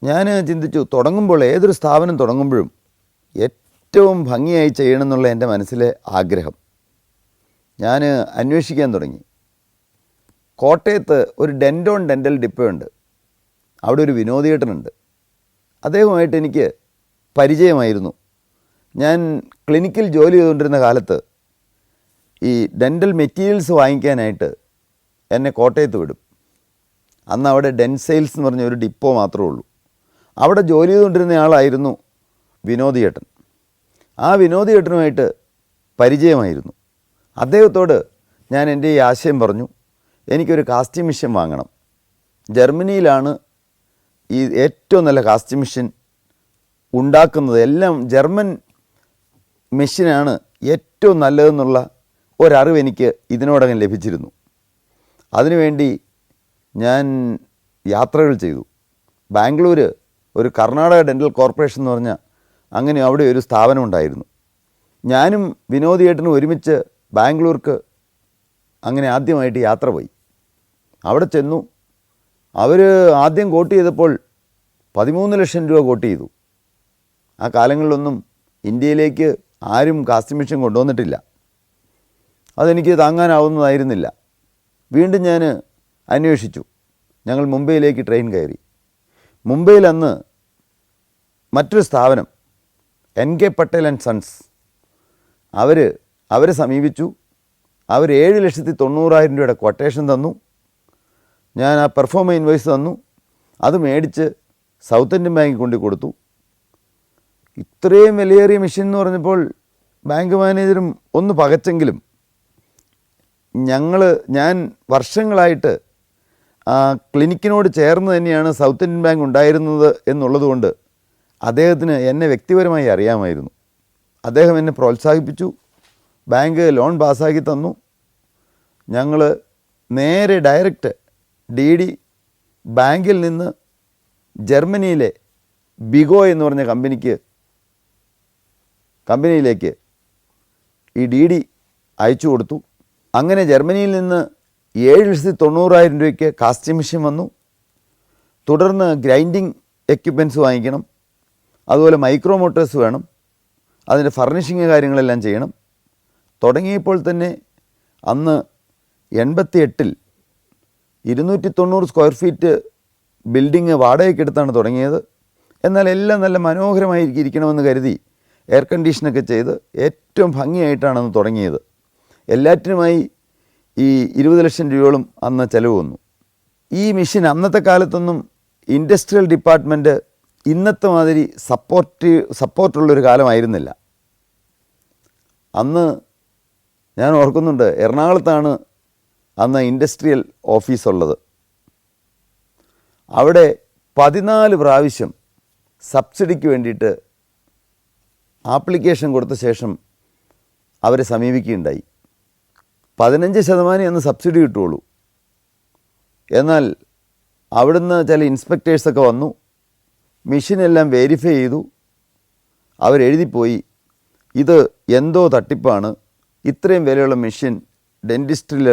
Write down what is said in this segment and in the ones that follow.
ഞാൻ ചിന്തിച്ചു, തുടങ്ങുമ്പോൾ ഏതൊരു സ്ഥാപനം തുടങ്ങുമ്പോഴും ഏറ്റവും ഭംഗിയായി ചെയ്യണമെന്നുള്ള എൻ്റെ മനസ്സിലെ ആഗ്രഹം. ഞാൻ അന്വേഷിക്കാൻ തുടങ്ങി. കോട്ടയത്ത് ഒരു ഡെൻറ്റോൺ ഡെൻ്റൽ ഡിപ്പോ ഉണ്ട്. അവിടെ ഒരു വിനോദിയേട്ടനുണ്ട്. അദ്ദേഹവുമായിട്ട് എനിക്ക് പരിചയമായിരുന്നു. ഞാൻ ക്ലിനിക്കിൽ ജോലി ചെയ്തുകൊണ്ടിരുന്ന കാലത്ത് ഈ ഡെൻ്റൽ മെറ്റീരിയൽസ് വാങ്ങിക്കാനായിട്ട് എന്നെ കോട്ടയത്ത് വിടും. അന്ന് അവിടെ ഡെൻസെയിൽസ് എന്ന് പറഞ്ഞ ഒരു ഡിപ്പോ മാത്രമേ ഉള്ളൂ. അവിടെ ജോലി ചെയ്തുകൊണ്ടിരുന്ന ആളായിരുന്നു വിനോദിയേട്ടൻ. ആ വിനോദിയേട്ടനുമായിട്ട് പരിചയമായിരുന്നു. അദ്ദേഹത്തോട് ഞാൻ എൻ്റെ ഈ ആശയം പറഞ്ഞു. എനിക്കൊരു കാസ്റ്റിംഗ് മെഷീൻ വാങ്ങണം. ജർമ്മനിയിലാണ് ഈ ഏറ്റവും നല്ല കാസ്റ്റിംഗ് മെഷീൻ ഉണ്ടാക്കുന്നത്. എല്ലാം ജർമ്മൻ മെഷീനാണ് ഏറ്റവും നല്ലതെന്നുള്ള ഒരറിവ് എനിക്ക് ഇതിനോടകം ലഭിച്ചിരുന്നു. അതിനുവേണ്ടി ഞാൻ യാത്രകൾ ചെയ്തു. ബാംഗ്ലൂർ ഒരു കർണാടക ഡെൻ്റൽ കോർപ്പറേഷൻ എന്ന് പറഞ്ഞാൽ അങ്ങനെ അവിടെ ഒരു സ്ഥാപനം ഉണ്ടായിരുന്നു. ഞാനും വിനോദിയേട്ടനും ഒരുമിച്ച് ബാംഗ്ലൂർക്ക് അങ്ങനെ ആദ്യമായിട്ട് യാത്ര പോയി. അവിടെ ചെന്നു. അവർ ആദ്യം കോട്ട് ചെയ്തപ്പോൾ 13 ലക്ഷം രൂപ കോട്ട് ചെയ്തു. ആ കാലങ്ങളിലൊന്നും ഇന്ത്യയിലേക്ക് ആരും കാസ്റ്റിംഗ് മെഷീൻ കൊണ്ടുവന്നിട്ടില്ല. അതെനിക്ക് താങ്ങാനാവുന്നതായിരുന്നില്ല. വീണ്ടും ഞാൻ അന്വേഷിച്ചു. ഞങ്ങൾ മുംബൈയിലേക്ക് ട്രെയിൻ കയറി. മുംബൈയിൽ അന്ന് മറ്റൊരു സ്ഥാപനം NK പട്ടേൽ ആൻഡ് സൺസ് അവരെ സമീപിച്ചു. അവർ 7,90,000 രൂപയുടെ ക്വട്ടേഷൻ തന്നു. ഞാൻ ആ പെർഫോമ ഇൻവോയ്സ് തന്നു. അത് മേടിച്ച് സൗത്ത് ഇന്ത്യൻ ബാങ്കിൽ കൊണ്ടു കൊടുത്തു. ഇത്രയും വിലയേറിയ മെഷീൻ എന്ന് പറഞ്ഞപ്പോൾ ബാങ്ക് മാനേജറും ഒന്ന് പകച്ചെങ്കിലും ഞാൻ വർഷങ്ങളായിട്ട് ആ ക്ലിനിക്കിനോട് ചേർന്ന് തന്നെയാണ് സൗത്ത് ഇന്ത്യൻ ബാങ്ക് ഉണ്ടായിരുന്നത് എന്നുള്ളതുകൊണ്ട് അദ്ദേഹത്തിന് എന്നെ വ്യക്തിപരമായി അറിയാമായിരുന്നു. അദ്ദേഹം എന്നെ പ്രോത്സാഹിപ്പിച്ചു. ബാങ്ക് ലോൺ പാസ്സാക്കി തന്നു. ഞങ്ങൾ നേരെ ഡയറക്റ്റ് DD ബാങ്കിൽ നിന്ന് ജർമ്മനിയിലെ ബിഗോ എന്ന് പറഞ്ഞ കമ്പനിയിലേക്ക് ഈ DD അയച്ചു കൊടുത്തു. അങ്ങനെ ജർമ്മനിയിൽ നിന്ന് 7,90,000 രൂപയ്ക്ക് കാസ്റ്റിംഗ് മെഷീൻ വന്നു. തുടർന്ന് ഗ്രൈൻഡിങ് എക്യുപ്മെൻറ്റ്സ് വാങ്ങിക്കണം. അതുപോലെ മൈക്രോ മോട്ടേഴ്സ് വേണം. അതിൻ്റെ ഫർണിഷിങ് കാര്യങ്ങളെല്ലാം ചെയ്യണം. തുടങ്ങിയപ്പോൾ തന്നെ അന്ന് 88-ൽ 290 സ്ക്വയർ ഫീറ്റ് ബിൽഡിങ് വാടകയ്ക്കെടുത്താണ് തുടങ്ങിയത്. എന്നാൽ എല്ലാം നല്ല മനോഹരമായിരിക്കണമെന്ന് കരുതി എയർ കണ്ടീഷനൊക്കെ ചെയ്ത് ഏറ്റവും ഭംഗിയായിട്ടാണ് അന്ന് തുടങ്ങിയത്. എല്ലാറ്റിനുമായി ഈ 20 ലക്ഷം രൂപയോളം അന്ന് ചിലവ് വന്നു. ഈ മെഷീൻ അന്നത്തെ കാലത്തൊന്നും ഇൻഡസ്ട്രിയൽ ഡിപ്പാർട്ട്മെൻറ്റ് ഇന്നത്തെ മാതിരി സപ്പോർട്ടുള്ളൊരു കാലമായിരുന്നില്ല. അന്ന് ഞാൻ ഓർക്കുന്നുണ്ട്, എറണാകുളത്താണ് അന്ന് ഇൻഡസ്ട്രിയൽ ഓഫീസുള്ളത്. അവിടെ 14 പ്രാവശ്യം സബ്സിഡിക്ക് വേണ്ടിയിട്ട് ആപ്ലിക്കേഷൻ കൊടുത്ത ശേഷം അവരെ സമീപിക്കുകയുണ്ടായി. 15% അന്ന് സബ്സിഡി കിട്ടുകയുള്ളൂ. എന്നാൽ അവിടുന്ന് ചില ഇൻസ്പെക്ടേഴ്സൊക്കെ വന്നു. മെഷീനെല്ലാം വെരിഫൈ ചെയ്തു. അവരെഴുതിപ്പോയി, ഇത് എന്തോ തട്ടിപ്പാണ്, ഇത്രയും വിലയുള്ള മെഷീൻ ഡെൻറ്റിസ്റ്റിൽ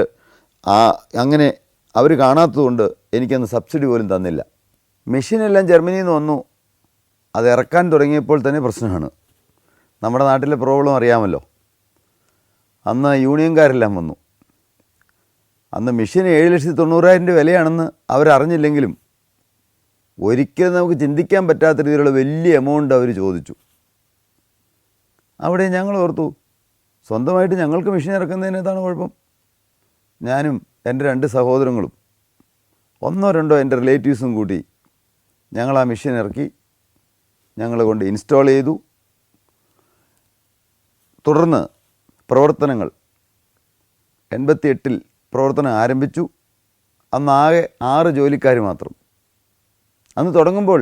അങ്ങനെ അവർ കാണാത്തതുകൊണ്ട് എനിക്കന്ന് സബ്സിഡി പോലും തന്നില്ല. മെഷീനെല്ലാം ജർമ്മനിയിൽ നിന്ന് വന്നു. അത് ഇറക്കാൻ തുടങ്ങിയപ്പോൾ തന്നെ പ്രശ്നമാണ്. നമ്മുടെ നാട്ടിലെ പ്രോബ്ലം അറിയാമല്ലോ. അന്ന് യൂണിയൻകാരെല്ലാം വന്നു. അന്ന് മെഷീന് 7,90,000 രൂപ വിലയാണെന്ന് അവരറിഞ്ഞില്ലെങ്കിലും ഒരിക്കലും നമുക്ക് ചിന്തിക്കാൻ പറ്റാത്ത രീതിയിലുള്ള വലിയ എമൗണ്ട് അവർ ചോദിച്ചു. അവിടെ ഞങ്ങൾ ഓർത്തു, സ്വന്തമായിട്ട് ഞങ്ങൾക്ക് മെഷീൻ ഇറക്കുന്നതിന് എന്താണ് കുഴപ്പം? ഞാനും എൻ്റെ 2 സഹോദരങ്ങളും 1-2 എൻ്റെ റിലേറ്റീവ്സും കൂട്ടി ഞങ്ങൾ ആ മെഷീൻ ഇറക്കി. ഞങ്ങൾ കൊണ്ട് ഇൻസ്റ്റാൾ ചെയ്തു. തുടർന്ന് പ്രവർത്തനങ്ങൾ 88-ൽ പ്രവർത്തനം ആരംഭിച്ചു. അന്നാകെ 6 ജോലിക്കാർ മാത്രം. അന്ന് തുടങ്ങുമ്പോൾ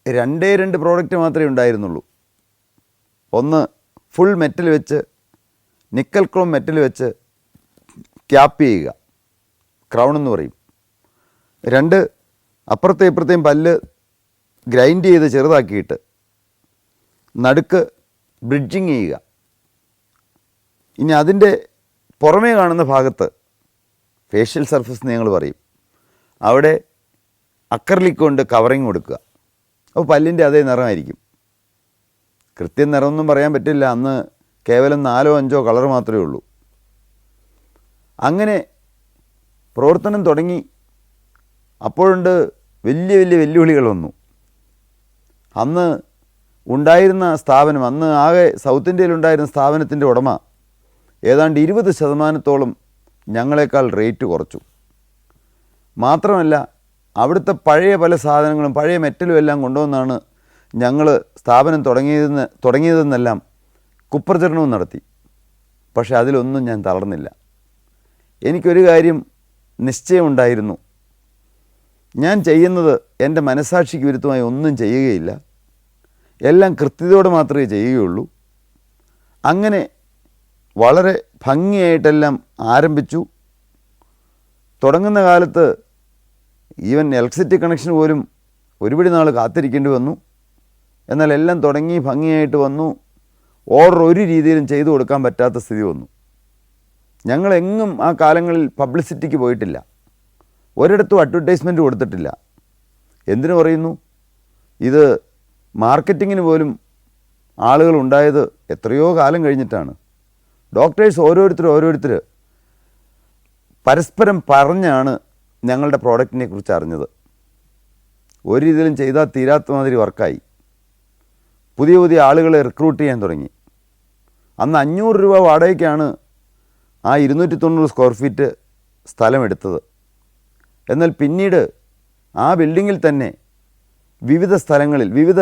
2 പ്രോഡക്റ്റ് മാത്രമേ ഉണ്ടായിരുന്നുള്ളൂ. ഒന്ന് ഫുൾ മെറ്റൽ വെച്ച്, നിക്കൽ ക്രോം മെറ്റൽ വെച്ച് ക്യാപ്പ് ചെയ്യുക, ക്രൗൺ എന്ന് പറയും. 2 അപ്പുറത്തെ ഇപ്പുറത്തെയും പല്ല് ഗ്രൈൻഡ് ചെയ്ത് ചെറുതാക്കിയിട്ട് നടുക്ക് ബ്രിഡ്ജിങ് ചെയ്യുക. ഇനി അതിൻ്റെ പുറമേ കാണുന്ന ഭാഗത്ത് ഫേഷ്യൽ സർഫസ് എന്ന് ഞങ്ങൾ പറയും. അവിടെ അക്രലിക് കൊണ്ട് കവറിങ് കൊടുക്കുക. അപ്പോൾ പല്ലിൻ്റെ അതേ നിറമായിരിക്കും. കൃത്യം നിറമൊന്നും പറയാൻ പറ്റില്ല, അന്ന് കേവലം 4-5 കളർ മാത്രമേ ഉള്ളൂ. അങ്ങനെ പ്രവർത്തനം തുടങ്ങി. അപ്പോഴുണ്ട് വലിയ വലിയ വെല്ലുവിളികൾ വന്നു. അന്ന് ഉണ്ടായിരുന്ന സ്ഥാപനം, അന്ന് ആകെ സൗത്ത് ഇന്ത്യയിലുണ്ടായിരുന്ന സ്ഥാപനത്തിൻ്റെ ഉടമ ഏതാണ്ട് 20% ഞങ്ങളെക്കാൾ റേറ്റ് കുറച്ചു. മാത്രമല്ല അവിടുത്തെ പഴയ പല സാധനങ്ങളും പഴയ മെറ്റലും എല്ലാം കൊണ്ടുവന്നാണ് ഞങ്ങൾ സ്ഥാപനം തുടങ്ങിയതെന്നെല്ലാം കുപ്രചരണവും നടത്തി. പക്ഷെ അതിലൊന്നും ഞാൻ തളർന്നില്ല. എനിക്കൊരു കാര്യം നിശ്ചയമുണ്ടായിരുന്നു, ഞാൻ ചെയ്യുന്നത് എൻ്റെ മനസാക്ഷിക്ക് വിരുദ്ധമായി ഒന്നും ചെയ്യുകയില്ല, എല്ലാം കൃത്യതയോടെ മാത്രമേ ചെയ്യുകയുള്ളൂ. അങ്ങനെ വളരെ ഭംഗിയായിട്ടെല്ലാം ആരംഭിച്ചു. തുടങ്ങുന്ന കാലത്ത് ഈവൻ ഇലക്ട്രിസിറ്റി കണക്ഷൻ പോലും ഒരുപടി നാൾ കാത്തിരിക്കേണ്ടി വന്നു. എന്നാൽ എല്ലാം തുടങ്ങി ഭംഗിയായിട്ട് വന്നു. ഓർഡർ ഒരു രീതിയിലും ചെയ്തു കൊടുക്കാൻ പറ്റാത്ത സ്ഥിതി വന്നു. ഞങ്ങളെങ്ങും ആ കാലങ്ങളിൽ പബ്ലിസിറ്റിക്ക് പോയിട്ടില്ല, ഒരിടത്തും അഡ്വർടൈസ്മെൻറ്റ് കൊടുത്തിട്ടില്ല. എന്തിനു പറയുന്നു, ഇത് മാർക്കറ്റിങ്ങിന് പോലും ആളുകൾ ഉണ്ടായത് എത്രയോ കാലം കഴിഞ്ഞിട്ടാണ്. ഡോക്ടേഴ്സ് ഓരോരുത്തർ പരസ്പരം പറഞ്ഞാണ് ഞങ്ങളുടെ പ്രോഡക്റ്റിനെ കുറിച്ച് അറിഞ്ഞത്. ഒരു രീതിയിലും ചെയ്താൽ തീരാത്ത മാതിരി വർക്കായി. പുതിയ പുതിയ ആളുകളെ റിക്രൂട്ട് ചെയ്യാൻ തുടങ്ങി. അന്ന് 500 രൂപ വാടകയ്ക്കാണ് ആ 290 സ്ക്വയർ ഫീറ്റ് സ്ഥലമെടുത്തത്. എന്നാൽ പിന്നീട് ആ ബിൽഡിങ്ങിൽ തന്നെ വിവിധ സ്ഥലങ്ങളിൽ വിവിധ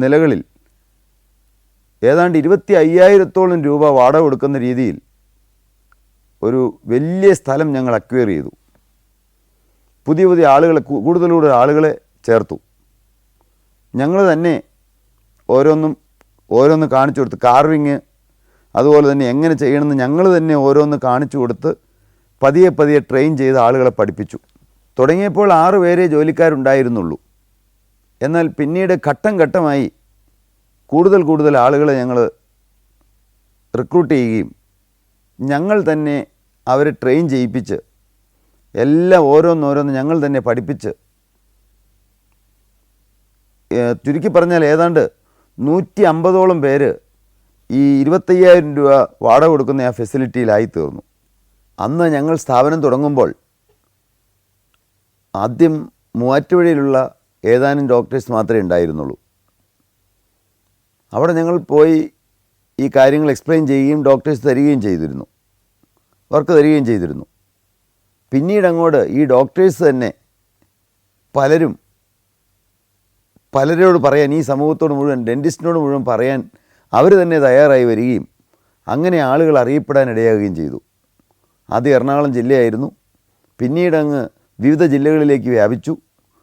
നിലകളിൽ ഏതാണ്ട് 25,000 രൂപ വാടക കൊടുക്കുന്ന രീതിയിൽ ഒരു വലിയ സ്ഥലം ഞങ്ങൾ അക്വയർ ചെയ്തു. പുതിയ പുതിയ ആളുകളെ, കൂടുതൽ ആളുകളെ ചേർത്തു. ഞങ്ങൾ തന്നെ ഓരോന്ന് കാണിച്ചു കൊടുത്ത്, കാർവിങ് അതുപോലെ തന്നെ എങ്ങനെ ചെയ്യണമെന്ന് ഞങ്ങൾ തന്നെ ഓരോന്ന് കാണിച്ചു കൊടുത്ത് പതിയെ ട്രെയിൻ ചെയ്ത് ആളുകളെ പഠിപ്പിച്ചു. തുടങ്ങിയപ്പോൾ 6 പേരെ ജോലിക്കാരുണ്ടായിരുന്നുള്ളൂ. എന്നാൽ പിന്നീട് ഘട്ടം ഘട്ടമായി കൂടുതൽ ആളുകളെ ഞങ്ങൾ റിക്രൂട്ട് ചെയ്യുകയും ഞങ്ങൾ തന്നെ അവരെ ട്രെയിൻ ചെയ്യിപ്പിച്ച് എല്ലാം ഓരോന്നോരോന്ന് ഞങ്ങൾ തന്നെ പഠിപ്പിച്ച്, ചുരുക്കി പറഞ്ഞാൽ ഏതാണ്ട് 150ഓളം പേര് ഈ 25,000 രൂപ വാടക കൊടുക്കുന്ന ആ ഫെസിലിറ്റിയിലായി തീർന്നു. അന്ന് ഞങ്ങൾ സ്ഥാപനം തുടങ്ങുമ്പോൾ ആദ്യം മൂവാറ്റുപുഴയിലുള്ള ഏതാനും ഡോക്ടേഴ്സ് മാത്രമേ ഉണ്ടായിരുന്നുള്ളൂ. അവിടെ ഞങ്ങൾ പോയി ഈ കാര്യങ്ങൾ എക്സ്പ്ലെയിൻ ചെയ്യുകയും ഡോക്ടേഴ്സ് തരികയും ചെയ്തിരുന്നു, വർക്ക് തരികയും ചെയ്തിരുന്നു. പിന്നീട് അങ്ങോട്ട് ഈ ഡോക്ടേഴ്സ് തന്നെ പലരോട് പറയാൻ, ഈ സമൂഹത്തോട് മുഴുവൻ, ഡെൻറ്റിസ്റ്റിനോട് മുഴുവൻ പറയാൻ അവർ തന്നെ തയ്യാറായി വരികയും അങ്ങനെ ആളുകൾ അറിയപ്പെടാൻ ഇടയാകുകയും ചെയ്തു. ആദ്യം എറണാകുളം ജില്ലയായിരുന്നു, പിന്നീട് അങ്ങ് വിവിധ ജില്ലകളിലേക്ക് വ്യാപിച്ചു.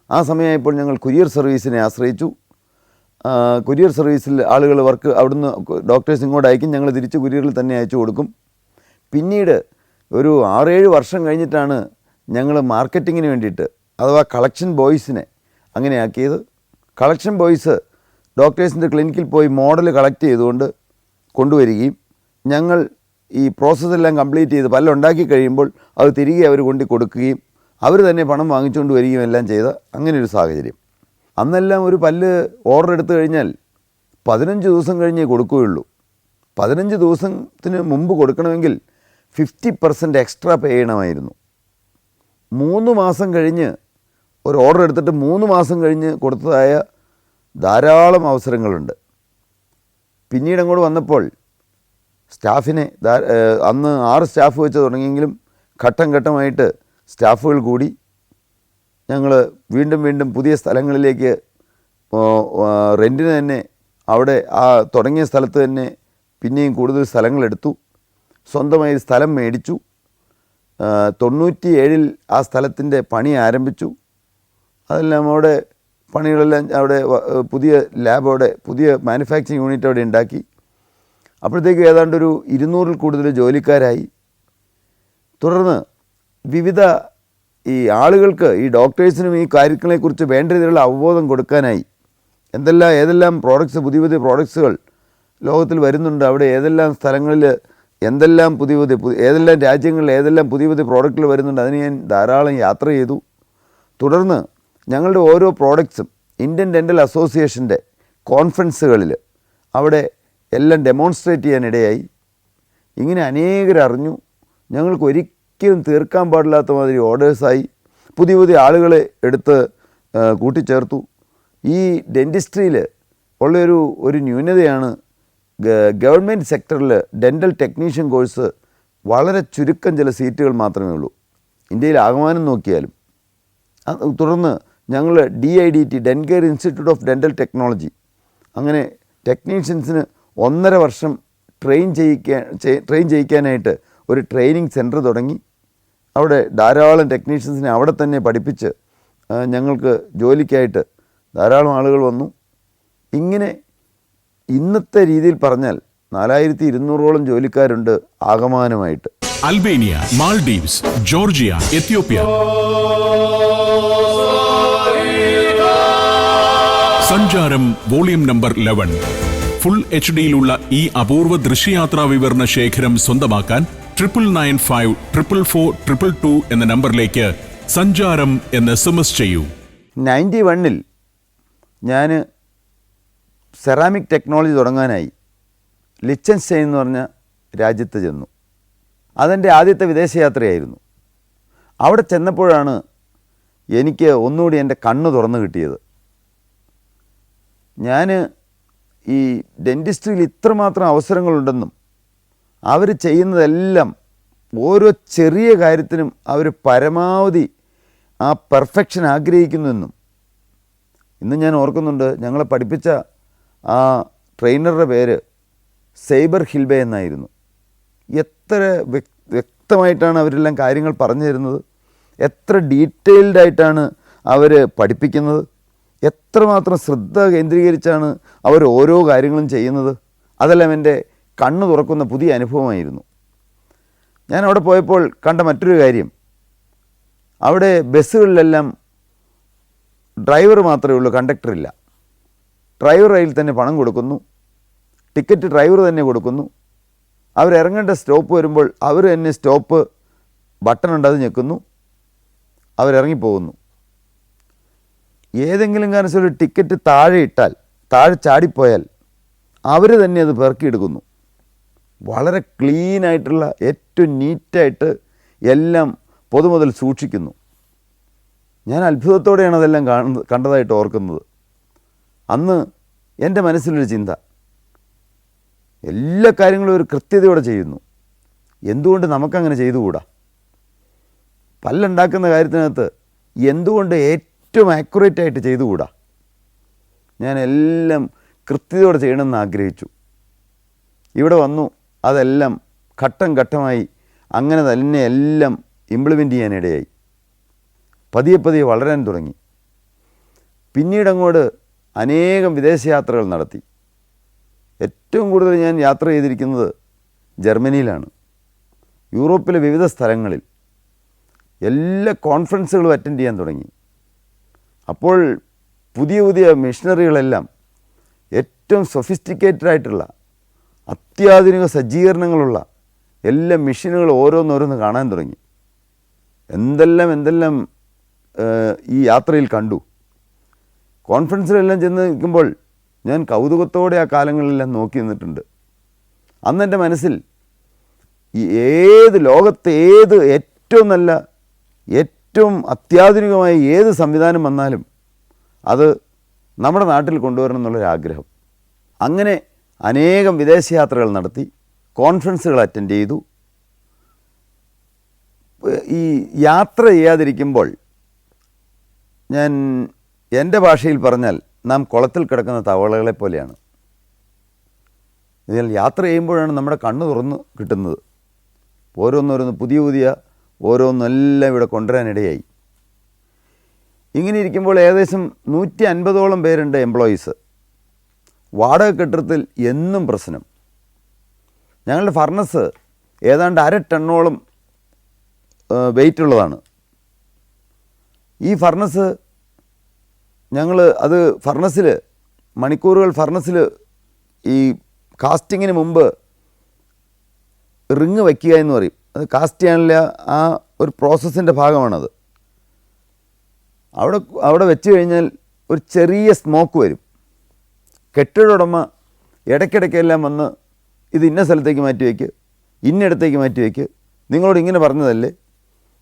ആ സമയമായപ്പോൾ ഞങ്ങൾ കൊറിയർ സർവീസിനെ ആശ്രയിച്ചു. കൊറിയർ സർവീസിൽ ആളുകൾ വർക്ക് അവിടുന്ന് ഡോക്ടേഴ്സ് ഇങ്ങോട്ട് അയക്കും, ഞങ്ങൾ തിരിച്ച് കൊറിയറിൽ തന്നെ അയച്ചു കൊടുക്കും. പിന്നീട് ഒരു 6-7 വർഷം കഴിഞ്ഞിട്ടാണ് ഞങ്ങൾ മാർക്കറ്റിങ്ങിന് വേണ്ടിയിട്ട്, അഥവാ കളക്ഷൻ ബോയ്സിനെ അങ്ങനെ ആക്കിയത്. കളക്ഷൻ ബോയ്സ് ഡോക്ടേഴ്സിൻ്റെ ക്ലിനിക്കിൽ പോയി മോഡൽ കളക്ട് ചെയ്തുകൊണ്ട് കൊണ്ടുവരികയും ഞങ്ങൾ ഈ പ്രോസസ്സെല്ലാം കംപ്ലീറ്റ് ചെയ്ത് പല്ലുണ്ടാക്കി കഴിയുമ്പോൾ അത് തിരികെ അവർ കൊണ്ട് കൊടുക്കുകയും അവർ തന്നെ പണം വാങ്ങിച്ചുകൊണ്ട് വരികയും എല്ലാം ചെയ്ത അങ്ങനെ ഒരു സാഹചര്യം. അന്നെല്ലാം ഒരു പല്ല് ഓർഡർ എടുത്തു കഴിഞ്ഞാൽ 15 ദിവസം കഴിഞ്ഞേ കൊടുക്കുകയുള്ളൂ. 15 ദിവസത്തിന് മുമ്പ് കൊടുക്കണമെങ്കിൽ 50% എക്സ്ട്രാ പേ ചെയ്യണമായിരുന്നു. 3 മാസം കഴിഞ്ഞ് ഒരു ഓർഡർ എടുത്തിട്ട് 3 മാസം കഴിഞ്ഞ് കൊടുത്തതായ ധാരാളം അവസരങ്ങളുണ്ട്. പിന്നീട് അങ്ങോട്ട് വന്നപ്പോൾ സ്റ്റാഫിനെ അന്ന് 6 സ്റ്റാഫ് വെച്ച് തുടങ്ങിയെങ്കിലും ഘട്ടം ഘട്ടമായിട്ട് സ്റ്റാഫുകൾ കൂടി. ഞങ്ങൾ വീണ്ടും പുതിയ സ്ഥലങ്ങളിലേക്ക് റെൻറ്റിന് തന്നെ അവിടെ ആ തുടങ്ങിയ സ്ഥലത്ത് തന്നെ പിന്നെയും കൂടുതൽ സ്ഥലങ്ങളെടുത്തു. സ്വന്തമായി സ്ഥലം മേടിച്ചു. 97-ൽ ആ സ്ഥലത്തിൻ്റെ പണി ആരംഭിച്ചു. അതെല്ലാം അവിടെ പണികളെല്ലാം അവിടെ പുതിയ ലാബ്, അവിടെ പുതിയ മാനുഫാക്ചറിങ് യൂണിറ്റ് അവിടെ ഉണ്ടാക്കി. അപ്പോഴത്തേക്ക് ഏതാണ്ടൊരു 200-ൽ കൂടുതൽ ജോലിക്കാരായി. തുടർന്ന് വിവിധ ഈ ആളുകൾക്ക്, ഈ ഡോക്ടേഴ്സിനും ഈ കാര്യങ്ങളെക്കുറിച്ച് വേണ്ട രീതിയിലുള്ള അവബോധം കൊടുക്കാനായി ഏതെല്ലാം പ്രോഡക്ട്സ്, പുതിയ പ്രോഡക്ട്സുകൾ ലോകത്തിൽ വരുന്നുണ്ട്, അവിടെ ഏതെല്ലാം സ്ഥലങ്ങളിൽ ഏതെല്ലാം രാജ്യങ്ങളിൽ ഏതെല്ലാം പുതിയ പ്രോഡക്റ്റുകൾ വരുന്നുണ്ട്, അതിന് ഞാൻ ധാരാളം യാത്ര ചെയ്തു. തുടർന്ന് ഞങ്ങളുടെ ഓരോ പ്രോഡക്ട്സും ഇന്ത്യൻ ഡെൻ്റൽ അസോസിയേഷൻ്റെ കോൺഫറൻസുകളിൽ അവിടെ എല്ലാം ഡെമോൺസ്ട്രേറ്റ് ചെയ്യാനിടയായി. ഇങ്ങനെ അനേകരറിഞ്ഞു. ഞങ്ങൾക്ക് ഒരിക്കലും തീർക്കാൻ പാടില്ലാത്ത മാതിരി ഓർഡേഴ്സായി. പുതിയ പുതിയ ആളുകളെ എടുത്ത് കൂട്ടിച്ചേർത്തു. ഈ ഡെൻറ്റിസ്ട്രിയിൽ ഉള്ളൊരു ന്യൂനതയാണ് ഗവൺമെൻറ് സെക്ടറിൽ ഡെൻ്റൽ ടെക്നീഷ്യൻ കോഴ്സ് വളരെ ചുരുക്കം ചില സീറ്റുകൾ മാത്രമേ ഉള്ളൂ ഇന്ത്യയിൽ ആകമാനം നോക്കിയാലും. തുടർന്ന് ഞങ്ങൾ DIDT dent care institute of dental technology അങ്ങനെ ടെക്നീഷ്യൻസിന് 1.5 വർഷം ട്രെയിൻ ചെയ്യിക്കാനായിട്ട് ഒരു ട്രെയിനിങ് സെൻറ്റർ തുടങ്ങി. അവിടെ ധാരാളം ടെക്നീഷ്യൻസിനെ അവിടെ തന്നെ പഠിപ്പിച്ച് ഞങ്ങൾക്ക് ജോലിക്കായിട്ട് ധാരാളം ആളുകൾ വന്നു. ഇങ്ങനെ ഇന്നത്തെ രീതിയിൽ പറഞ്ഞാൽ 4200ഓളം ജോലിക്കാരുണ്ട് ആകമാനമായിട്ട്. Albania, Maldives, Georgia, Ethiopia. സഞ്ചാരം വോളിയം നമ്പർ 11. ഫുൾ HDയിലുള്ള ഈ അപൂർവ ദൃശ്യയാത്രാ വിവരണ ശേഖരം സ്വന്തമാക്കാൻ 9995444222 എന്ന നമ്പറിലേക്ക് സഞ്ചാരം എന്ന് SMS ചെയ്യൂ. 91-ൽ ഞാൻ സെറാമിക് ടെക്നോളജി തുടങ്ങാനായി ലിച്ചൻസ്റ്റൈൻ എന്ന് പറഞ്ഞ രാജ്യത്ത് ചെന്നു. അതെൻ്റെ ആദ്യത്തെ വിദേശയാത്രയായിരുന്നു. അവിടെ ചെന്നപ്പോഴാണ് എനിക്ക് ഒന്നുകൂടി എൻ്റെ കണ്ണ് തുറന്നു കിട്ടിയത്. ഞാൻ ഈ ഡെൻറ്റിസ്ട്രിയിൽ ഇത്രമാത്രം അവസരങ്ങളുണ്ടെന്നും അവർ ചെയ്യുന്നതെല്ലാം ഓരോ ചെറിയ കാര്യത്തിനും അവർ പരമാവധി ആ പെർഫെക്ഷൻ ആഗ്രഹിക്കുന്നുവെന്നും ഇന്ന് ഞാൻ ഓർക്കുന്നുണ്ട്. ഞങ്ങളെ പഠിപ്പിച്ച ആ ട്രെയിനറുടെ പേര് സൈബർ ഹിൽബെ എന്നായിരുന്നു. എത്ര വ്യക്തമായിട്ടാണ് അവരെല്ലാം കാര്യങ്ങൾ പറഞ്ഞു തരുന്നത്, എത്ര ഡീറ്റെയിൽഡായിട്ടാണ് അവർ പഠിപ്പിക്കുന്നത്, എത്രമാത്രം ശ്രദ്ധ കേന്ദ്രീകരിച്ചാണ് അവർ ഓരോ കാര്യങ്ങളും ചെയ്യുന്നത്. അതെല്ലാം എൻ്റെ കണ്ണ് തുറക്കുന്ന പുതിയ അനുഭവമായിരുന്നു. ഞാൻ അവിടെ പോയപ്പോൾ കണ്ട മറ്റൊരു കാര്യം, അവിടെ ബസ്സുകളിലെല്ലാം ഡ്രൈവർ മാത്രമേ ഉള്ളൂ, കണ്ടക്ടറില്ല. ഡ്രൈവർ കയ്യിൽ തന്നെ പണം കൊടുക്കുന്നു, ടിക്കറ്റ് ഡ്രൈവർ തന്നെ കൊടുക്കുന്നു. അവരിറങ്ങേണ്ട സ്റ്റോപ്പ് വരുമ്പോൾ അവർ തന്നെ സ്റ്റോപ്പ് ബട്ടണുണ്ട്, അത് ഞെക്കുന്നു, അവരിറങ്ങിപ്പോകുന്നു. ഏതെങ്കിലും കാരണവശാൽ ഒരു ടിക്കറ്റ് താഴെ ചാടിപ്പോയാൽ അവർ തന്നെ അത് പെറുക്കിയെടുക്കുന്നു. വളരെ ക്ലീനായിട്ടുള്ള ഏറ്റവും നീറ്റായിട്ട് എല്ലാം പൊതുമുതൽ സൂക്ഷിക്കുന്നു. ഞാൻ അത്ഭുതത്തോടെയാണ് അതെല്ലാം കണ്ടതായിട്ട് ഓർക്കുന്നത്. അന്ന് എൻ്റെ മനസ്സിലൊരു ചിന്ത, എല്ലാ കാര്യങ്ങളും ഒരു കൃത്യതയോടെ ചെയ്യുന്നു, എന്തുകൊണ്ട് നമുക്കങ്ങനെ ചെയ്തുകൂടാ? പല്ലുണ്ടാക്കുന്ന കാര്യത്തിനകത്ത് എന്തുകൊണ്ട് ഏറ്റവും ആക്യുറേറ്റായിട്ട് ചെയ്തുകൂടാ? ഞാൻ എല്ലാം കൃത്യതയോടെ ചെയ്യണമെന്ന് ആഗ്രഹിച്ചു. ഇവിടെ വന്നു അതെല്ലാം ഘട്ടം ഘട്ടമായി അങ്ങനെ തന്നെ എല്ലാം ഇംപ്ലിമെൻ്റ് ചെയ്യാനിടയായി. പതിയെ പതിയെ വളരാൻ തുടങ്ങി. പിന്നീടങ്ങോട്ട് അനേകം വിദേശയാത്രകൾ നടത്തി. ഏറ്റവും കൂടുതൽ ഞാൻ യാത്ര ചെയ്തിരിക്കുന്നത് ജർമ്മനിയിലാണ്. യൂറോപ്പിലെ വിവിധ സ്ഥലങ്ങളിൽ എല്ലാ കോൺഫറൻസുകളും അറ്റൻഡ് ചെയ്യാൻ തുടങ്ങി. അപ്പോൾ പുതിയ പുതിയ മെഷീനറികളെല്ലാം ഏറ്റവും സൊഫിസ്റ്റിക്കേറ്റഡ് ആയിട്ടുള്ള അത്യാധുനിക സജ്ജീകരണങ്ങളുള്ള എല്ലാ മെഷീനുകൾ ഓരോന്നോരോന്ന് കാണാൻ തുടങ്ങി. എന്തെല്ലാം ഈ യാത്രയിൽ കണ്ടു. കോൺഫറൻസിലെല്ലാം ചെന്ന് നിൽക്കുമ്പോൾ ഞാൻ കൗതുകത്തോടെ ആ കാലങ്ങളിലെല്ലാം നോക്കി നിന്നിട്ടുണ്ട്. അന്ന് എൻ്റെ മനസ്സിൽ ലോകത്തെ ഏറ്റവും നല്ല ഏറ്റവും അത്യാധുനികമായ ഏത് സംവിധാനം വന്നാലും അത് നമ്മുടെ നാട്ടിൽ കൊണ്ടുവരണം എന്നുള്ളൊരാഗ്രഹം. അങ്ങനെ അനേകം വിദേശയാത്രകൾ നടത്തി, കോൺഫറൻസുകൾ അറ്റൻഡ് ചെയ്തു. ഈ യാത്ര ചെയ്യാതിരിക്കുമ്പോൾ ഞാൻ എൻ്റെ ഭാഷയിൽ പറഞ്ഞാൽ നാം കുളത്തിൽ കിടക്കുന്ന തവളകളെ പോലെയാണ്. ഇതിൽ യാത്ര ചെയ്യുമ്പോഴാണ് നമ്മുടെ കണ്ണ് തുറന്ന് കിട്ടുന്നത്. ഓരോന്നോരോന്ന് പുതിയ ഓരോന്നെല്ലാം ഇവിടെ കൊണ്ടുവരാനിടയായി. ഇങ്ങനെ ഇരിക്കുമ്പോൾ ഏകദേശം 150ഓളം പേരുണ്ട് എംപ്ലോയീസ്. വാടക കെട്ടിടത്തിൽ എന്നും പ്രശ്നം. ഞങ്ങളുടെ ഫർണസ് ഏതാണ്ട് 1/2 ടണ്ണോളം വെയിറ്റ് ഉള്ളതാണ്. ഈ ഫർണസ് ഫർണസിൽ മണിക്കൂറുകൾ ഈ കാസ്റ്റിങ്ങിന് മുമ്പ് റിങ് വയ്ക്കുക എന്ന് പറയും. അത് കാസ്റ്റ് ചെയ്യാനുള്ള ആ ഒരു പ്രോസസ്സിൻ്റെ ഭാഗമാണത്. അവിടെ വെച്ച് കഴിഞ്ഞാൽ ഒരു ചെറിയ സ്മോക്ക് വരും. കെട്ടിട ഉടമ ഇടയ്ക്കിടയ്ക്കെല്ലാം വന്ന് ഇത് ഇന്ന സ്ഥലത്തേക്ക് മാറ്റി വയ്ക്ക്, ഇന്നിടത്തേക്ക് മാറ്റി വയ്ക്ക്, നിങ്ങളോട് ഇങ്ങനെ പറഞ്ഞതല്ലേ,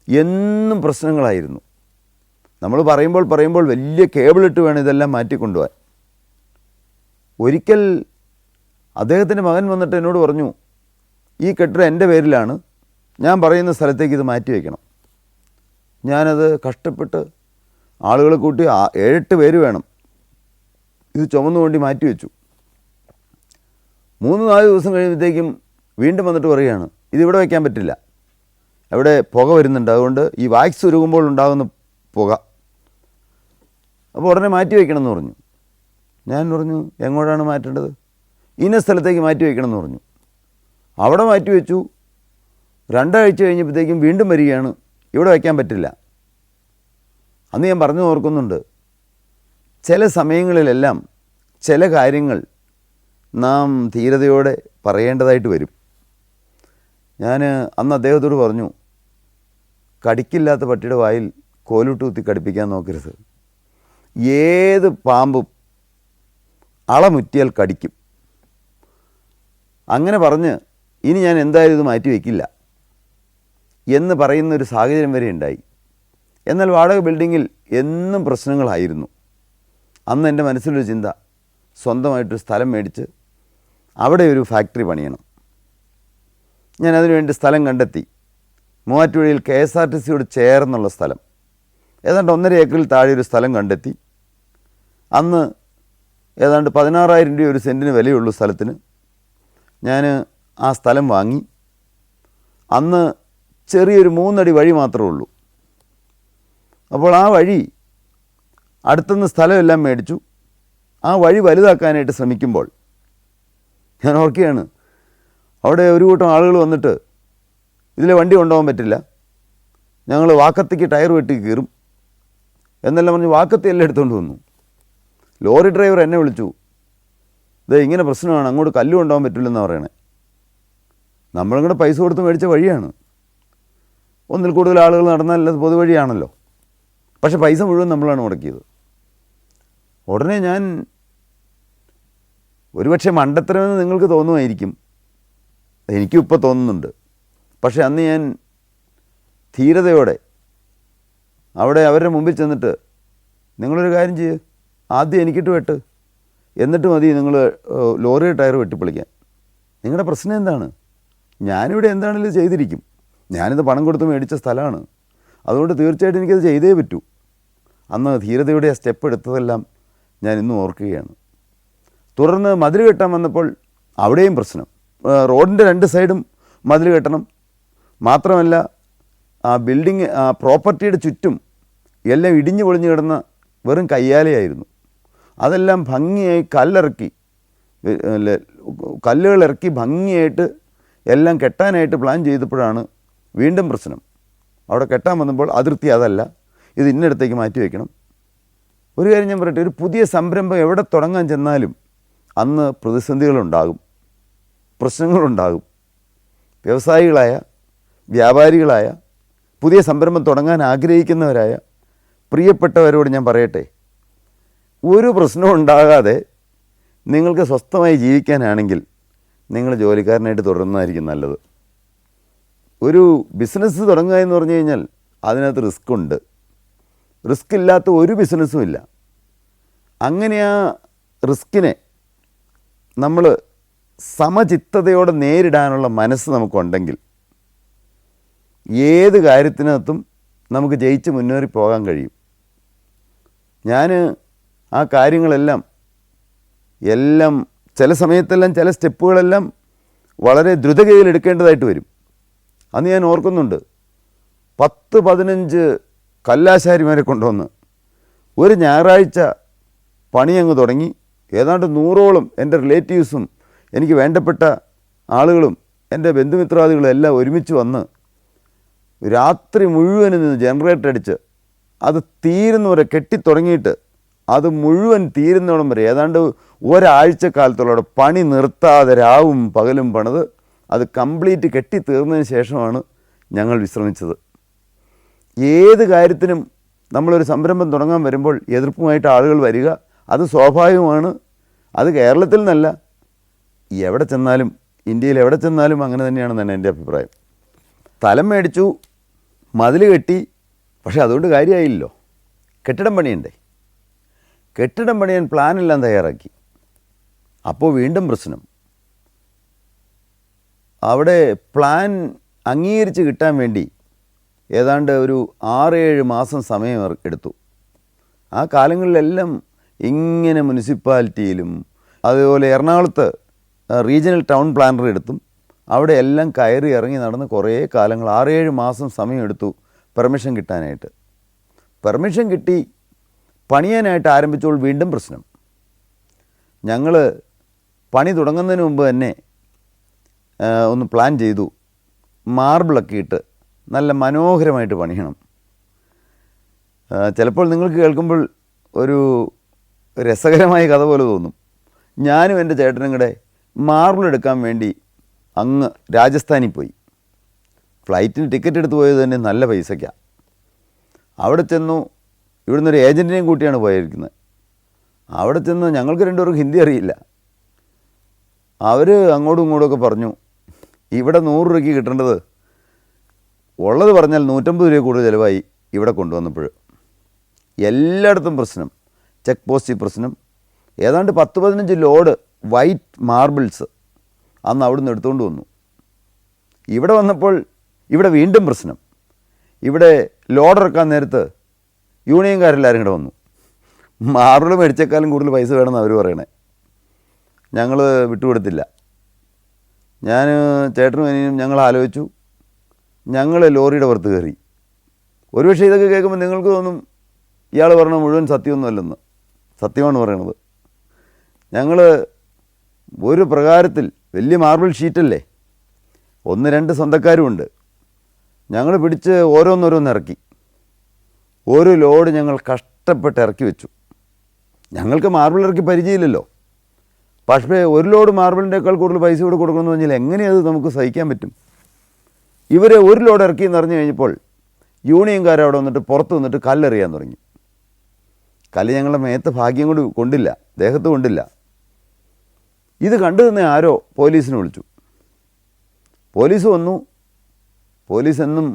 എന്നും പ്രശ്നങ്ങളായിരുന്നു. നമ്മൾ പറയുമ്പോൾ വലിയ കേബിളിട്ട് വേണം ഇതെല്ലാം മാറ്റിക്കൊണ്ടുപോകാൻ. ഒരിക്കൽ അദ്ദേഹത്തിൻ്റെ മകൻ വന്നിട്ട് എന്നോട് പറഞ്ഞു, ഈ കെട്ടിടം എൻ്റെ പേരിലാണ്, ഞാൻ പറയുന്ന സ്ഥലത്തേക്ക് ഇത് മാറ്റി വയ്ക്കണം. ഞാനത് കഷ്ടപ്പെട്ട് ആളുകളെ കൂട്ടി 7-8 പേര് വേണം ഇത് ചുമന്നുകൊണ്ട് മാറ്റി വെച്ചു. 3-4 ദിവസം കഴിയുമ്പോഴത്തേക്കും വീണ്ടും വന്നിട്ട് പറയുകയാണ്, ഇതിവിടെ വയ്ക്കാൻ പറ്റില്ല, അവിടെ പുക വരുന്നുണ്ട്, അതുകൊണ്ട് ഈ വാക്സ് ഉരുകുമ്പോൾ ഉണ്ടാകുന്ന പുക, അപ്പോൾ ഉടനെ മാറ്റി വയ്ക്കണമെന്ന് പറഞ്ഞു. ഞാൻ പറഞ്ഞു, എങ്ങോട്ടാണ് മാറ്റേണ്ടത്? ഇന്ന സ്ഥലത്തേക്ക് മാറ്റി വയ്ക്കണമെന്ന് പറഞ്ഞു. അവിടെ മാറ്റി വെച്ചു. 2 ആഴ്ച കഴിഞ്ഞപ്പോഴത്തേക്കും വീണ്ടും വരികയാണ്, ഇവിടെ വയ്ക്കാൻ പറ്റില്ല. അന്ന് ഞാൻ പറഞ്ഞു ഓർക്കുന്നുണ്ട്, ചില സമയങ്ങളിലെല്ലാം ചില കാര്യങ്ങൾ നാം ധീരതയോടെ പറയേണ്ടതായിട്ട് വരും. ഞാൻ അന്ന് അദ്ദേഹത്തോട് പറഞ്ഞു, കടിക്കില്ലാത്ത പട്ടിയുടെ വായിൽ കോലിട്ട് കുത്തി കടിപ്പിക്കാൻ നോക്കരുത്. ഏത് പാമ്പും അളമുറ്റിയാൽ കടിക്കും. അങ്ങനെ പറഞ്ഞ് ഇനി ഞാൻ എന്തായാലും ഇത് മാറ്റി വയ്ക്കില്ല എന്ന് പറയുന്നൊരു സാഹചര്യം വരെ ഉണ്ടായി. എന്നാൽ വാടക ബിൽഡിങ്ങിൽ എന്നും പ്രശ്നങ്ങളായിരുന്നു. അന്ന് എൻ്റെ മനസ്സിലൊരു ചിന്ത, സ്വന്തമായിട്ടൊരു സ്ഥലം മേടിച്ച് അവിടെ ഒരു ഫാക്ടറി പണിയണം. ഞാൻ അതിനുവേണ്ടി സ്ഥലം കണ്ടെത്തി. മൂവാറ്റുപുഴയിൽ KSRTCയോട് ചേർന്നുള്ള സ്ഥലം, ഏതാണ്ട് 1.5 ഏക്കറിൽ താഴെ ഒരു സ്ഥലം കണ്ടെത്തി. അന്ന് ഏതാണ്ട് 16,000 രൂപ ഒരു സെൻറ്റിന് വിലയുള്ളൂ സ്ഥലത്തിന്. ഞാൻ ആ സ്ഥലം വാങ്ങി. അന്ന് ചെറിയൊരു 3 അടി വഴി മാത്രമേ ഉള്ളൂ. അപ്പോൾ ആ വഴി അടുത്തുനിന്ന് സ്ഥലമെല്ലാം മേടിച്ചു. ആ വഴി വലുതാക്കാനായിട്ട് ശ്രമിക്കുമ്പോൾ ഞാൻ ഓർക്കുകയാണ്, അവിടെ ഒരു കൂട്ടം ആളുകൾ വന്നിട്ട് ഇതിലെ വണ്ടി കൊണ്ടുപോകാൻ പറ്റില്ല, ഞങ്ങൾ വാക്കത്തിക്ക് ടയർ വെട്ടി കീറും എന്നെല്ലാം പറഞ്ഞ് വാക്കത്തി എല്ലാം എടുത്തുകൊണ്ട് വന്നു. ലോറി ഡ്രൈവർ എന്നെ വിളിച്ചു, ഇത് ഇങ്ങനെ പ്രശ്നമാണ്, അങ്ങോട്ട് കല്ല് കൊണ്ടുപോകാൻ പറ്റില്ലെന്നാണ് പറയണേ. നമ്മളും കൂടെ പൈസ കൊടുത്ത് മേടിച്ച വഴിയാണ്. 1-ൽ കൂടുതൽ ആളുകൾ നടന്നാൽ അത് പൊതുവഴിയാണല്ലോ. പക്ഷേ പൈസ മുഴുവൻ നമ്മളാണ് മുടക്കിയത്. ഉടനെ ഞാൻ, ഒരുപക്ഷെ മണ്ടത്തരമെന്ന് നിങ്ങൾക്ക് തോന്നുമായിരിക്കും, എനിക്കും ഇപ്പോൾ തോന്നുന്നുണ്ട്, പക്ഷേ അന്ന് ഞാൻ ധീരതയോടെ അവിടെ അവരുടെ മുമ്പിൽ ചെന്നിട്ട്, നിങ്ങളൊരു കാര്യം ചെയ്യ്, ആദ്യം എനിക്കിട്ട് വെട്ട്, എന്നിട്ട് മതി നിങ്ങൾ ലോറിയുടെ ടയർ വെട്ടിപ്പൊളിക്കാൻ. നിങ്ങളുടെ പ്രശ്നം എന്താണ്? ഞാനിവിടെ എന്താണെങ്കിലും ചെയ്തിരിക്കും. ഞാനിത് പണം കൊടുത്ത് മേടിച്ച സ്ഥലമാണ്, അതുകൊണ്ട് തീർച്ചയായിട്ടും എനിക്കത് ചെയ്തേ പറ്റൂ. അന്ന് ധീരതയുടെ ആ സ്റ്റെപ്പ് എടുത്തതെല്ലാം ഞാൻ ഇന്നും ഓർക്കുകയാണ്. തുടർന്ന് മതിൽ കെട്ടാൻ വന്നപ്പോൾ അവിടെയും പ്രശ്നം. റോഡിൻ്റെ 2 സൈഡും മതിൽ കെട്ടണം. മാത്രമല്ല ആ ബിൽഡിങ്, ആ പ്രോപ്പർട്ടിയുടെ ചുറ്റും എല്ലാം ഇടിഞ്ഞു പൊളിഞ്ഞു കിടന്ന വെറും കയ്യാലയായിരുന്നു. അതെല്ലാം ഭംഗിയായി കല്ലുകളിറക്കി ഭംഗിയായിട്ട് എല്ലാം കെട്ടാനായിട്ട് പ്ലാൻ ചെയ്തപ്പോഴാണ് വീണ്ടും പ്രശ്നം. അവിടെ കെട്ടാൻ വന്നപ്പോൾ അതിർത്തി അതല്ല, ഇത് ഇന്നടത്തേക്ക് മാറ്റി വയ്ക്കണം. ഒരു കാര്യം ഞാൻ പറയട്ടെ, ഒരു പുതിയ സംരംഭം എവിടെ തുടങ്ങാൻ ചെന്നാലും അന്ന് പ്രതിസന്ധികളുണ്ടാകും, പ്രശ്നങ്ങളുണ്ടാകും. വ്യവസായികളായ, വ്യാപാരികളായ, പുതിയ സംരംഭം തുടങ്ങാൻ ആഗ്രഹിക്കുന്നവരായ പ്രിയപ്പെട്ടവരോട് ഞാൻ പറയട്ടെ, ഒരു പ്രശ്നവും ഉണ്ടാകാതെ നിങ്ങൾക്ക് സ്വസ്ഥമായി ജീവിക്കാനാണെങ്കിൽ നിങ്ങൾ ജോലിക്കാരനായിട്ട് തുടരുന്നതായിരിക്കും നല്ലത്. ഒരു ബിസിനസ് തുടങ്ങുക എന്ന് പറഞ്ഞു കഴിഞ്ഞാൽ അതിനകത്ത് റിസ്ക് ഉണ്ട്. റിസ്ക് ഇല്ലാത്ത ഒരു ബിസിനസ്സും ഇല്ല. അങ്ങനെ ആ റിസ്കിനെ നമ്മൾ സമചിത്തതയോടെ നേരിടാനുള്ള മനസ്സ് നമുക്കുണ്ടെങ്കിൽ ഏത് കാര്യത്തിനകത്തും നമുക്ക് ജയിച്ച് മുന്നേറി പോകാൻ കഴിയും. ഞാൻ ആ കാര്യങ്ങളെല്ലാം ചില സമയത്തെല്ലാം ചില സ്റ്റെപ്പുകളെല്ലാം വളരെ ദ്രുതഗതിയിൽ എടുക്കേണ്ടതായിട്ട് വരും. അന്ന് ഞാൻ ഓർക്കുന്നുണ്ട്, 10-15 കല്ലാശാരിമാരെ കൊണ്ടുവന്ന് ഒരു ഞായറാഴ്ച പണി അങ്ങ് തുടങ്ങി. ഏതാണ്ട് 100ഓളം എൻ്റെ റിലേറ്റീവ്സും എനിക്ക് വേണ്ടപ്പെട്ട ആളുകളും എൻ്റെ ബന്ധുമിത്രാദികളും എല്ലാം ഒരുമിച്ച് വന്ന് രാത്രി മുഴുവനും നിന്ന് ജനറേറ്റർ അടിച്ച് അത് തീരുന്നവരെ കെട്ടിത്തുടങ്ങിയിട്ട് അത് മുഴുവൻ തീരുന്നോളം വരെ ഏതാണ്ട് ഒരാഴ്ചക്കാലത്തോളം പണി നിർത്താതെ രാവും പകലും പണിത് അത് കംപ്ലീറ്റ് കെട്ടി തീർന്നതിന് ശേഷമാണ് ഞങ്ങൾ വിശ്രമിച്ചത്. ഏത് കാര്യത്തിനും നമ്മളൊരു സംരംഭം തുടങ്ങാൻ വരുമ്പോൾ എതിർപ്പുമായിട്ട് ആളുകൾ വരിക, അത് സ്വാഭാവികമാണ്. അത് കേരളത്തിൽ നിന്നല്ല, എവിടെ ചെന്നാലും, ഇന്ത്യയിൽ എവിടെ ചെന്നാലും അങ്ങനെ തന്നെയാണെന്നാണ് എൻ്റെ അഭിപ്രായം. സ്ഥലം മേടിച്ചു, മതിൽ കെട്ടി, പക്ഷേ അതുകൊണ്ട് കാര്യമായില്ലല്ലോ. കെട്ടിടം പണിയണ്ടേ? കെട്ടിടം പണിയാൻ പ്ലാനെല്ലാം തയ്യാറാക്കി. അപ്പോൾ വീണ്ടും പ്രശ്നം. അവിടെ പ്ലാൻ അംഗീകരിച്ച് കിട്ടാൻ വേണ്ടി ഏതാണ്ട് ഒരു 6-7 മാസം സമയം എടുത്തു. ആ കാലങ്ങളിലെല്ലാം ഇങ്ങനെ മുനിസിപ്പാലിറ്റിയിലും അതുപോലെ എറണാകുളത്ത് റീജിയണൽ ടൗൺ പ്ലാനർ എടുത്തും അവിടെ എല്ലാം കയറി ഇറങ്ങി നടന്ന് കുറേ കാലങ്ങൾ 6-7 മാസം സമയമെടുത്തു പെർമിഷൻ കിട്ടാനായിട്ട്. പെർമിഷൻ കിട്ടി പണിയാനായിട്ട് ആരംഭിച്ചപ്പോൾ വീണ്ടും പ്രശ്നം. ഞങ്ങൾ പണി തുടങ്ങുന്നതിന് മുമ്പ് തന്നെ ഒന്ന് പ്ലാൻ ചെയ്തു, മാർബിളൊക്കെ ഇട്ട് നല്ല മനോഹരമായിട്ട് പണിയണം. ചിലപ്പോൾ നിങ്ങൾക്ക് കേൾക്കുമ്പോൾ ഒരു രസകരമായ കഥ പോലെ തോന്നും. ഞാനും എൻ്റെ ചേട്ടനും കൂടെ മാർബിൾ എടുക്കാൻ വേണ്ടി അങ്ങ് രാജസ്ഥാനിൽ പോയി. ഫ്ലൈറ്റിന് ടിക്കറ്റ് എടുത്ത് പോയത് തന്നെ നല്ല പൈസയ്ക്കാണ്. അവിടെ ചെന്നു, ഇവിടുന്ന് ഒരു ഏജൻറ്റിനെയും കൂട്ടിയാണ് പോയിരിക്കുന്നത്. അവിടെ ചെന്ന് ഞങ്ങൾക്ക് രണ്ടുപേർക്കും ഹിന്ദി അറിയില്ല. അവർ അങ്ങോട്ടും ഇങ്ങോട്ടുമൊക്കെ പറഞ്ഞു, ഇവിടെ 100 രൂപയ്ക്ക് കിട്ടേണ്ടത് ഉള്ളത് പറഞ്ഞാൽ 150 രൂപ കൂടുതൽ ചിലവായി ഇവിടെ കൊണ്ടുവന്നപ്പോൾ. എല്ലായിടത്തും പ്രശ്നം, ചെക്ക് പോസ്റ്റിൽ പ്രശ്നം. ഏതാണ്ട് 10-15 ലോഡ് വൈറ്റ് മാർബിൾസ് അന്ന് അവിടുന്ന് എടുത്തുകൊണ്ട് വന്നു. ഇവിടെ വന്നപ്പോൾ ഇവിടെ വീണ്ടും പ്രശ്നം. ഇവിടെ ലോഡ് ഇറക്കാൻ നേരത്ത് യൂണിയൻകാരെല്ലാവരും കൂടെ വന്നു. മാർബിൾ മേടിച്ചേക്കാളും കൂടുതൽ പൈസ വേണമെന്ന് അവർ പറയണേ. ഞങ്ങൾ വിട്ടുകൊടുത്തില്ല. ഞാൻ ചേട്ടനും അനിയനും ഞങ്ങൾ ആലോചിച്ചു. ഞങ്ങൾ ലോറിയുടെ പുറത്ത് കയറി. ഒരുപക്ഷെ ഇതൊക്കെ കേൾക്കുമ്പോൾ നിങ്ങൾക്ക് തോന്നും ഇയാൾ പറഞ്ഞ മുഴുവൻ സത്യമൊന്നുമല്ലെന്ന്. സത്യമാണ് പറയണത്. ഞങ്ങൾ ഒരു പ്രകാരത്തിൽ വലിയ മാർബിൾ ഷീറ്റല്ലേ, 1-2 സ്വന്തക്കാരുമുണ്ട്. ഞങ്ങൾ പിടിച്ച് ഓരോന്നോരോന്ന് ഇറക്കി. ഒരു ലോഡ് ഞങ്ങൾ കഷ്ടപ്പെട്ട് ഇറക്കി വെച്ചു. ഞങ്ങൾക്ക് മാർബിൾ ഇറക്കി പരിചയമില്ലല്ലോ. പക്ഷേ ഒരു ലോഡ് മാർബിളിൻ്റെക്കാൾ കൂടുതൽ പൈസ കൂടെ കൊടുക്കണമെന്ന് പറഞ്ഞാൽ എങ്ങനെയത് നമുക്ക് സഹിക്കാൻ പറ്റും? ഇവർ ഒരു ലോഡ് ഇറക്കി എന്നറിഞ്ഞു കഴിഞ്ഞപ്പോൾ യൂണിയൻകാരവിടെ വന്നിട്ട് പുറത്ത് വന്നിട്ട് കല്ലെറിയാൻ തുടങ്ങി. കല്ല് ഞങ്ങളുടെ മേത്ത് ഭാഗ്യം കൊണ്ട് കൊണ്ടില്ല, ദേഹത്ത് കൊണ്ടില്ല. ഇത് കണ്ടു തന്നെ ആരോ പോലീസിനെ വിളിച്ചു. പോലീസ് വന്നു. പോലീസ് എന്നും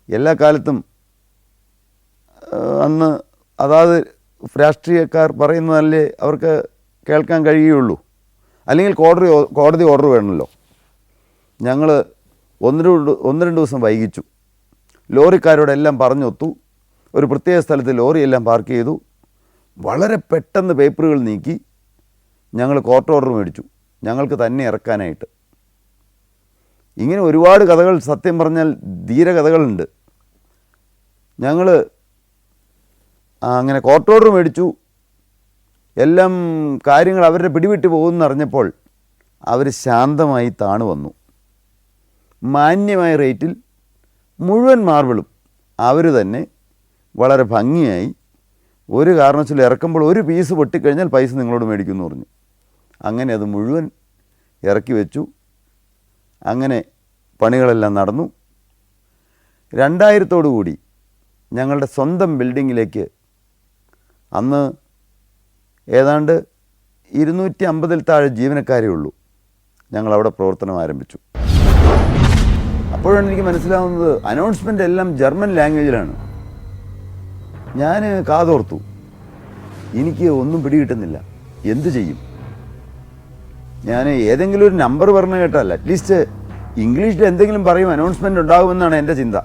എല്ലാ കാലത്തും അന്ന് അതാത് രാഷ്ട്രീയക്കാർ പറയുന്നതല്ലേ അവർക്ക് കേൾക്കാൻ കഴിയുകയുള്ളൂ. അല്ലെങ്കിൽ കോടതി ഓർഡർ വേണമല്ലോ. ഞങ്ങൾ 1-2 ദിവസം വൈകിച്ചു. ലോറിക്കാരോടെല്ലാം പറഞ്ഞൊത്തു. ഒരു പ്രത്യേക സ്ഥലത്ത് ലോറിയെല്ലാം പാർക്ക് ചെയ്തു. വളരെ പെട്ടെന്ന് പേപ്പറുകൾ നീക്കി ഞങ്ങൾ കോർട്ട് ഓർഡർ മേടിച്ചു, ഞങ്ങൾക്ക് തന്നെ ഇറക്കാനായിട്ട്. ഇങ്ങനെ ഒരുപാട് കഥകൾ, സത്യം പറഞ്ഞാൽ ധീരകഥകളുണ്ട്. ഞങ്ങൾ അങ്ങനെ കോർട്ട് ഓർഡർ മേടിച്ചു. എല്ലാം കാര്യങ്ങൾ അവരുടെ പിടിവിട്ട് പോകുമെന്നറിഞ്ഞപ്പോൾ അവർ ശാന്തമായി താണു വന്നു. മാന്യമായ റേറ്റിൽ മുഴുവൻ മാർബിളും അവർ തന്നെ വളരെ ഭംഗിയായി, ഒരു കാരണവശാലും ഇറക്കുമ്പോൾ ഒരു പീസ് പൊട്ടിക്കഴിഞ്ഞാൽ പൈസ നിങ്ങളോട് മേടിക്കുമെന്ന് പറഞ്ഞു. അങ്ങനെ അത് മുഴുവൻ ഇറക്കി വെച്ചു. അങ്ങനെ പണികളെല്ലാം നടന്നു. 2000 കൂടി ഞങ്ങളുടെ സ്വന്തം ബിൽഡിങ്ങിലേക്ക് അന്ന് ഏതാണ്ട് 250-ൽ താഴെ ജീവനക്കാരേ ഉള്ളൂ. ഞങ്ങളവിടെ പ്രവർത്തനം ആരംഭിച്ചു. അപ്പോഴാണ് എനിക്ക് മനസ്സിലാവുന്നത് അനൗൺസ്മെൻ്റ് എല്ലാം ജർമ്മൻ ലാംഗ്വേജിലാണ്. ഞാൻ കാതോർത്തു. എനിക്ക് ഒന്നും പിടികിട്ടുന്നില്ല, എന്തു ചെയ്യും? ഞാൻ ഏതെങ്കിലും ഒരു നമ്പർ പറഞ്ഞു കേട്ടാൽ അറ്റ്ലീസ്റ്റ് ഇംഗ്ലീഷിൽ എന്തെങ്കിലും പറയും, അനൗൺസ്മെൻ്റ് ഉണ്ടാകുമെന്നാണ് എൻ്റെ ചിന്ത.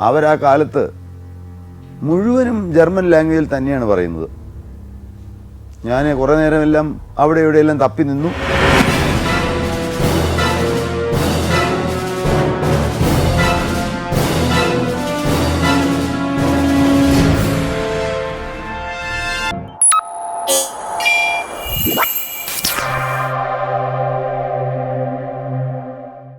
അവരാ കാലത്ത് മുഴുവനും ജർമ്മൻ ലാംഗ്വേജിൽ തന്നെയാണ് പറയുന്നത്. ഞാൻ കുറേ നേരമെല്ലാം അവിടെ ഇവിടെയെല്ലാം തപ്പി നിന്നു.